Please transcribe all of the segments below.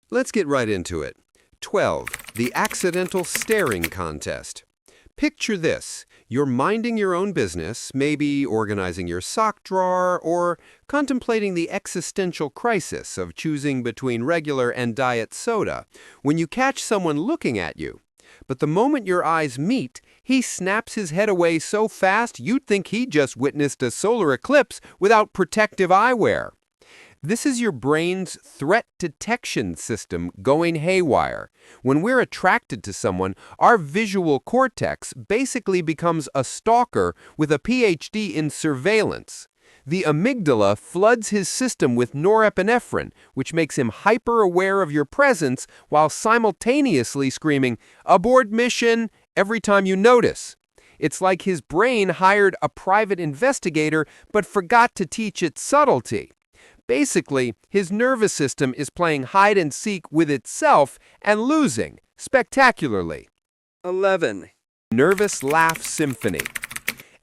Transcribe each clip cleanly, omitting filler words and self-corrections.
Let's get right into it. 12. The accidental staring contest. Picture this. You're minding your own business, maybe organizing your sock drawer, or contemplating the existential crisis of choosing between regular and diet soda, when you catch someone looking at you. But the moment your eyes meet, he snaps his head away so fast you'd think he just witnessed a solar eclipse without protective eyewear. This is your brain's threat detection system going haywire. When we're attracted to someone, our visual cortex basically becomes a stalker with a PhD in surveillance. The amygdala floods his system with norepinephrine, which makes him hyper-aware of your presence while simultaneously screaming, "Abort mission," every time you notice. It's like his brain hired a private investigator but forgot to teach it subtlety. Basically, his nervous system is playing hide-and-seek with itself and losing, spectacularly. 11. Nervous laugh symphony.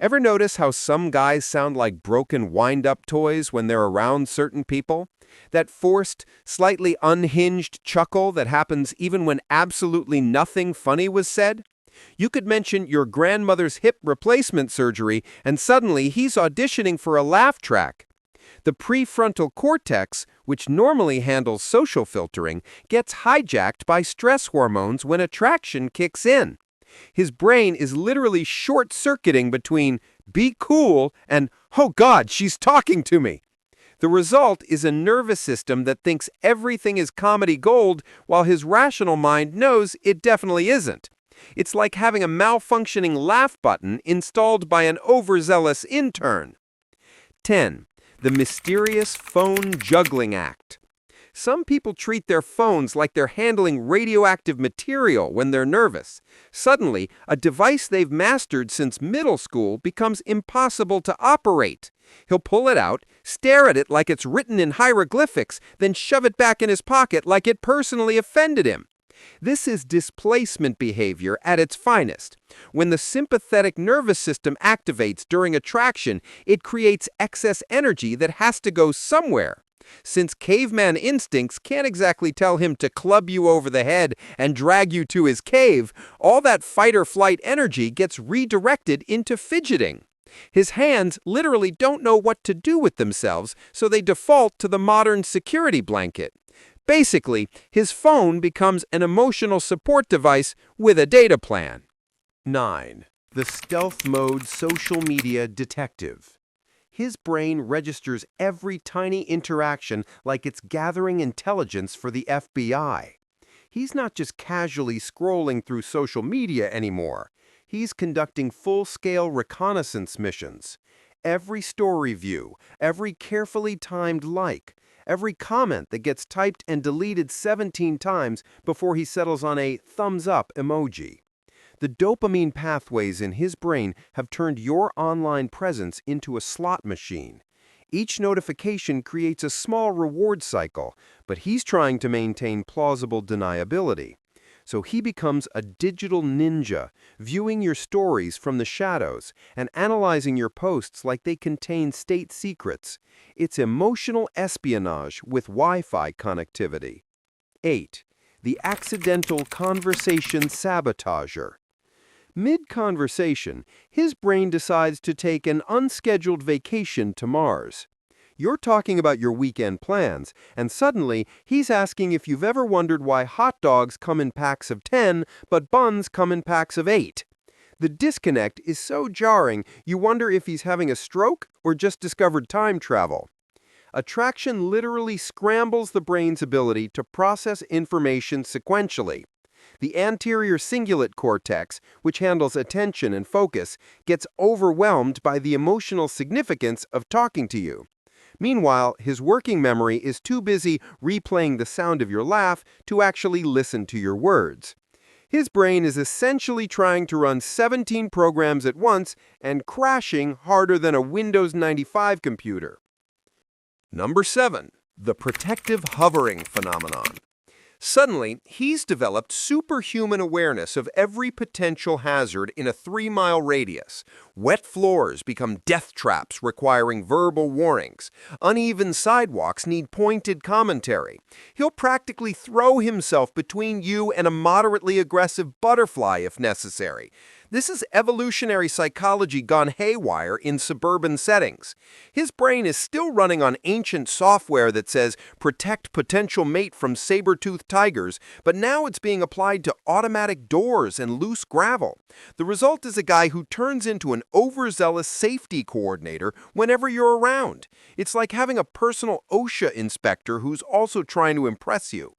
Ever notice how some guys sound like broken wind-up toys when they're around certain people? That forced, slightly unhinged chuckle that happens even when absolutely nothing funny was said? You could mention your grandmother's hip replacement surgery, and suddenly he's auditioning for a laugh track. The prefrontal cortex, which normally handles social filtering, gets hijacked by stress hormones when attraction kicks in. His brain is literally short-circuiting between "be cool" and "oh God, she's talking to me." The result is a nervous system that thinks everything is comedy gold while his rational mind knows it definitely isn't. It's like having a malfunctioning laugh button installed by an overzealous intern. 10. The mysterious phone juggling act. Some people treat their phones like they're handling radioactive material when they're nervous. Suddenly, a device they've mastered since middle school becomes impossible to operate. He'll pull it out, stare at it like it's written in hieroglyphics, then shove it back in his pocket like it personally offended him. This is displacement behavior at its finest. When the sympathetic nervous system activates during attraction, it creates excess energy that has to go somewhere. Since caveman instincts can't exactly tell him to club you over the head and drag you to his cave, all that fight-or-flight energy gets redirected into fidgeting. His hands literally don't know what to do with themselves, so they default to the modern security blanket. Basically, his phone becomes an emotional support device with a data plan. 9. The stealth mode social media detective. His brain registers every tiny interaction like it's gathering intelligence for the FBI. He's not just casually scrolling through social media anymore. He's conducting full-scale reconnaissance missions. Every story view, every carefully timed like, every comment that gets typed and deleted 17 times before he settles on a thumbs-up emoji. The dopamine pathways in his brain have turned your online presence into a slot machine. Each notification creates a small reward cycle, but he's trying to maintain plausible deniability. So he becomes a digital ninja, viewing your stories from the shadows and analyzing your posts like they contain state secrets. It's emotional espionage with Wi-Fi connectivity. 8. The accidental conversation sabotager. Mid-conversation, his brain decides to take an unscheduled vacation to Mars. You're talking about your weekend plans, and suddenly he's asking if you've ever wondered why hot dogs come in packs of 10, but buns come in packs of 8. The disconnect is so jarring, you wonder if he's having a stroke or just discovered time travel. Attraction literally scrambles the brain's ability to process information sequentially. The anterior cingulate cortex, which handles attention and focus, gets overwhelmed by the emotional significance of talking to you. Meanwhile, his working memory is too busy replaying the sound of your laugh to actually listen to your words. His brain is essentially trying to run 17 programs at once and crashing harder than a Windows 95 computer. Number 7. The protective hovering phenomenon. Suddenly, he's developed superhuman awareness of every potential hazard in a 3-mile radius. Wet floors become death traps requiring verbal warnings. Uneven sidewalks need pointed commentary. He'll practically throw himself between you and a moderately aggressive butterfly if necessary. This is evolutionary psychology gone haywire in suburban settings. His brain is still running on ancient software that says protect potential mate from saber-toothed tigers, but now it's being applied to automatic doors and loose gravel. The result is a guy who turns into an overzealous safety coordinator whenever you're around. It's like having a personal OSHA inspector who's also trying to impress you.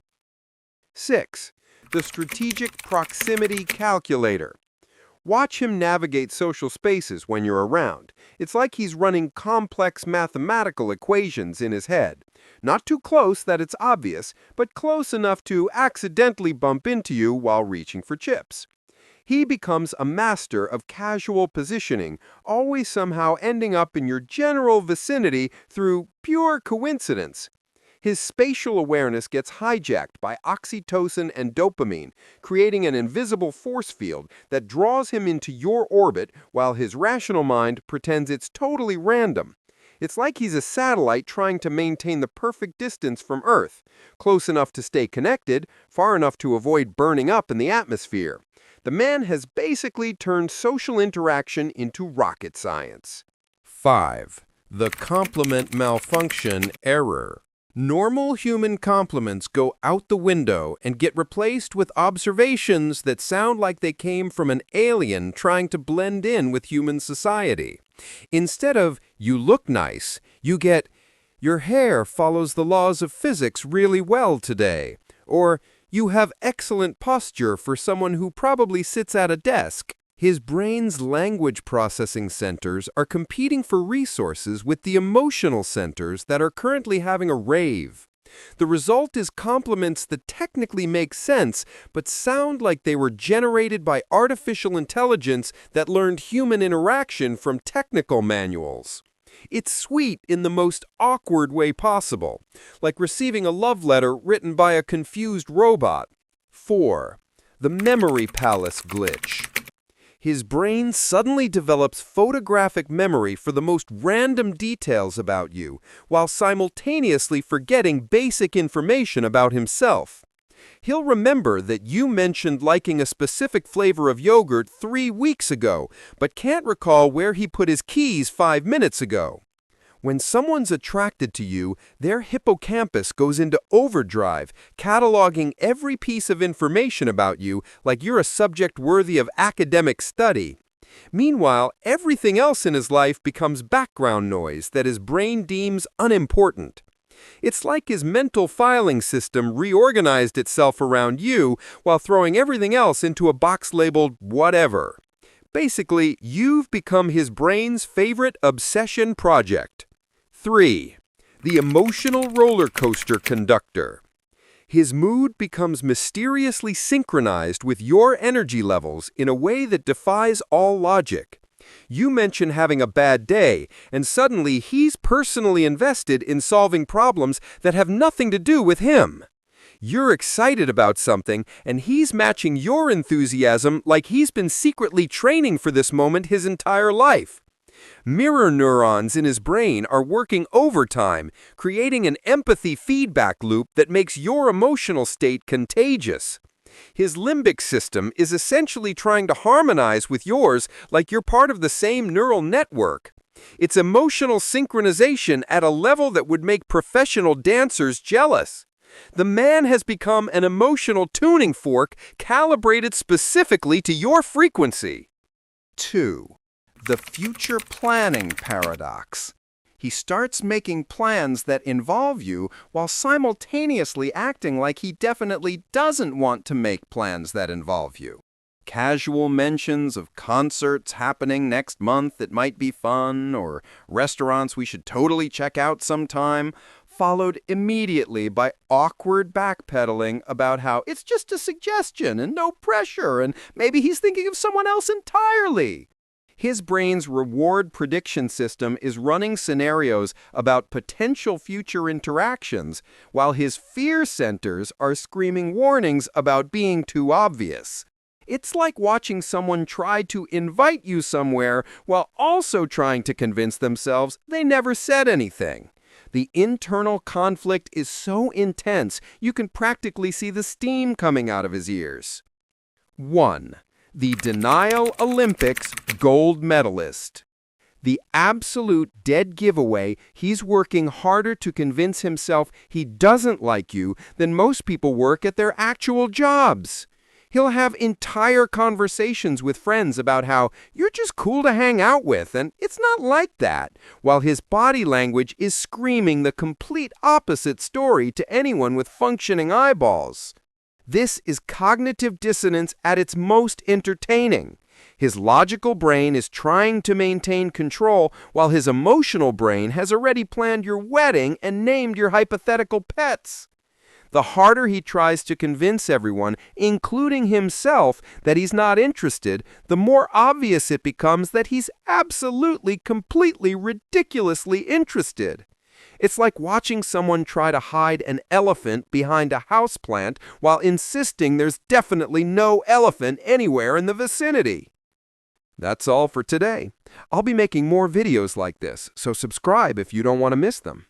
6. The strategic proximity calculator. Watch him navigate social spaces when you're around. It's like he's running complex mathematical equations in his head. Not too close that it's obvious, but close enough to accidentally bump into you while reaching for chips. He becomes a master of casual positioning, always somehow ending up in your general vicinity through pure coincidence. His spatial awareness gets hijacked by oxytocin and dopamine, creating an invisible force field that draws him into your orbit while his rational mind pretends it's totally random. It's like he's a satellite trying to maintain the perfect distance from Earth, close enough to stay connected, far enough to avoid burning up in the atmosphere. The man has basically turned social interaction into rocket science. 5. The complement malfunction error. Normal human compliments go out the window and get replaced with observations that sound like they came from an alien trying to blend in with human society. Instead of, "You look nice," you get, "Your hair follows the laws of physics really well today," or, "You have excellent posture for someone who probably sits at a desk." His brain's language processing centers are competing for resources with the emotional centers that are currently having a rave. The result is compliments that technically make sense, but sound like they were generated by artificial intelligence that learned human interaction from technical manuals. It's sweet in the most awkward way possible, like receiving a love letter written by a confused robot. 4. The memory palace glitch. His brain suddenly develops photographic memory for the most random details about you, while simultaneously forgetting basic information about himself. He'll remember that you mentioned liking a specific flavor of yogurt 3 weeks ago, but can't recall where he put his keys 5 minutes ago. When someone's attracted to you, their hippocampus goes into overdrive, cataloging every piece of information about you like you're a subject worthy of academic study. Meanwhile, everything else in his life becomes background noise that his brain deems unimportant. It's like his mental filing system reorganized itself around you while throwing everything else into a box labeled whatever. Basically, you've become his brain's favorite obsession project. 3. The emotional roller coaster conductor. His mood becomes mysteriously synchronized with your energy levels in a way that defies all logic. You mention having a bad day, and suddenly he's personally invested in solving problems that have nothing to do with him. You're excited about something, and he's matching your enthusiasm like he's been secretly training for this moment his entire life. Mirror neurons in his brain are working overtime, creating an empathy feedback loop that makes your emotional state contagious. His limbic system is essentially trying to harmonize with yours like you're part of the same neural network. It's emotional synchronization at a level that would make professional dancers jealous. The man has become an emotional tuning fork calibrated specifically to your frequency. 2. The future planning paradox. He starts making plans that involve you while simultaneously acting like he definitely doesn't want to make plans that involve you. Casual mentions of concerts happening next month that might be fun, or restaurants we should totally check out sometime, followed immediately by awkward backpedaling about how it's just a suggestion and no pressure, and maybe he's thinking of someone else entirely. His brain's reward prediction system is running scenarios about potential future interactions, while his fear centers are screaming warnings about being too obvious. It's like watching someone try to invite you somewhere while also trying to convince themselves they never said anything. The internal conflict is so intense you can practically see the steam coming out of his ears. 1. The Denial Olympics Gold Medalist. The absolute dead giveaway, he's working harder to convince himself he doesn't like you than most people work at their actual jobs. He'll have entire conversations with friends about how you're just cool to hang out with, and it's not like that, while his body language is screaming the complete opposite story to anyone with functioning eyeballs. This is cognitive dissonance at its most entertaining. His logical brain is trying to maintain control, while his emotional brain has already planned your wedding and named your hypothetical pets. The harder he tries to convince everyone, including himself, that he's not interested, the more obvious it becomes that he's absolutely, completely, ridiculously interested. It's like watching someone try to hide an elephant behind a houseplant while insisting there's definitely no elephant anywhere in the vicinity. That's all for today. I'll be making more videos like this, so subscribe if you don't want to miss them.